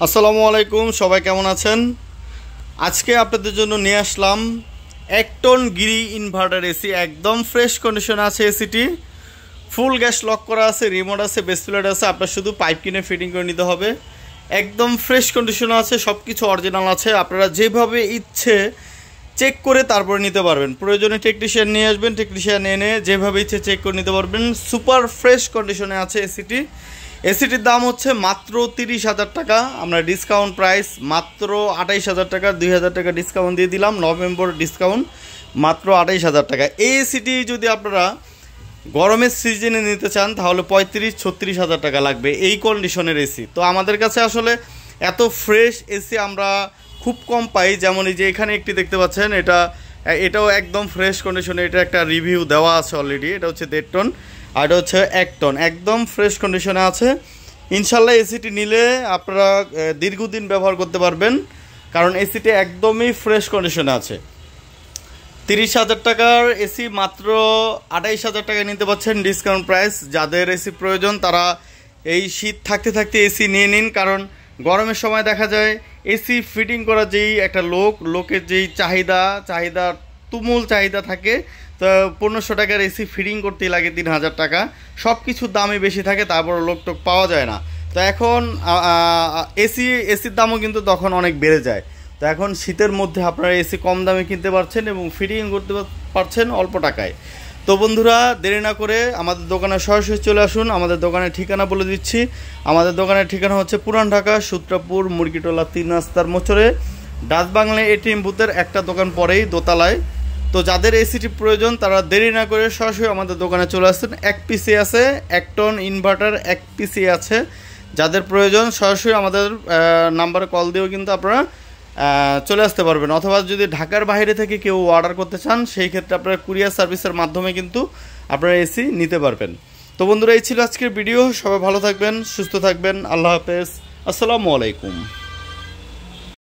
আসসালামু আলাইকুম, সবাই কেমন আছেন? আজকে আপনাদের জন্য নিয়ে আসলাম 1 টন গিরি ইনভার্টার এসি। একদম ফ্রেশ কন্ডিশন আছে এসিটি। ফুল গ্যাস লক করা আছে, রিমোট আছে, বেস প্লেট আছে। আপনার শুধু পাইপ কিনে ফিটিং করে নিতে হবে। একদম ফ্রেশ কন্ডিশন আছে, সব কিছু অরিজিনাল আছে। আপনারা যেভাবে ইচ্ছে চেক করে তারপরে নিতে পারবেন। প্রয়োজনে টেকনিশিয়ান নিয়ে আসবেন, টেকনিশিয়ান এনে যেভাবে ইচ্ছে চেক করে নিতে পারবেন। সুপার ফ্রেশ কন্ডিশনে আছে এসিটি। এসিটির দাম হচ্ছে মাত্র 30,000 টাকা। আমরা ডিসকাউন্ট প্রাইস মাত্র 28,000 টাকা, 2,000 টাকা ডিসকাউন্ট দিয়ে দিলাম। নভেম্বর ডিসকাউন্ট মাত্র 28,000 টাকা। এই এসিটি যদি আপনারা গরমের সিজনে নিতে চান তাহলে 35-36,000 টাকা লাগবে এই কন্ডিশনের এসি। তো আমাদের কাছে আসলে এত ফ্রেশ এসি আমরা খুব কম পাই। যেমন এই যে এখানে একটি দেখতে পাচ্ছেন, এটাও একদম ফ্রেশ কন্ডিশনে। এটা একটা রিভিউ দেওয়া আছে অলরেডি। এটা হচ্ছে 1.5 টন আর এটা হচ্ছে 1 টন। একদম ফ্রেশ কন্ডিশনে আছে। ইনশাল্লাহ এসিটি নিলে আপনারা দীর্ঘদিন ব্যবহার করতে পারবেন, কারণ এসিটি একদমই ফ্রেশ কন্ডিশনে আছে। 30,000 টাকার এসি মাত্র 28,000 টাকায় নিতে পারছেন ডিসকাউন্ট প্রাইস। যাদের এসি প্রয়োজন তারা এই শীত থাকতে থাকতে এসি নিয়ে নিন, কারণ গরমের সময় দেখা যায় এসি ফিটিং করা যেই একটা লোকের যেই চাহিদা তুমুল চাহিদা থাকে। তো 1500 টাকার এসি ফিটিং করতেই লাগে 3,000 টাকা। সব কিছুর দামই বেশি থাকে, তারপর লোক পাওয়া যায় না। তো এখন এসির দামও কিন্তু তখন অনেক বেড়ে যায়। তো এখন শীতের মধ্যে আপনারা এসি কম দামে কিনতে পারছেন এবং ফিটিং করতে পারছেন অল্প টাকায়। তো বন্ধুরা, দেরি না করে আমাদের দোকানে সরাসরি চলে আসুন। আমাদের দোকানের ঠিকানা বলে দিচ্ছি। আমাদের দোকানের ঠিকানা হচ্ছে পুরান ঢাকা, সূত্রাপুর, মুরগিটোলা 3 রাস্তার মোচরে, ডাচ বাংলা এটিএম বুথের একটা দোকান পরেই দোতলায়। তো যাদের এসিটি প্রয়োজন তারা দেরি না করে সরাসরি আমাদের দোকানে চলে আসছেন। 1 পিসি আছে, 1 টন ইনভার্টার 1 পিসি আছে। যাদের প্রয়োজন সরাসরি আমাদের নাম্বারে কল দিয়েও কিন্তু আপনারা চলে আসতে পারবেন। অথবা যদি ঢাকার বাইরে থেকে কেউ অর্ডার করতে চান সেই ক্ষেত্রে আপনারা কুরিয়ার সার্ভিসের মাধ্যমে কিন্তু আপনারা এসি নিতে পারবেন। তো বন্ধুরা, এই ছিল আজকের ভিডিও। সবাই ভালো থাকবেন, সুস্থ থাকবেন। আল্লাহ হাফেজ, আসসালামু আলাইকুম।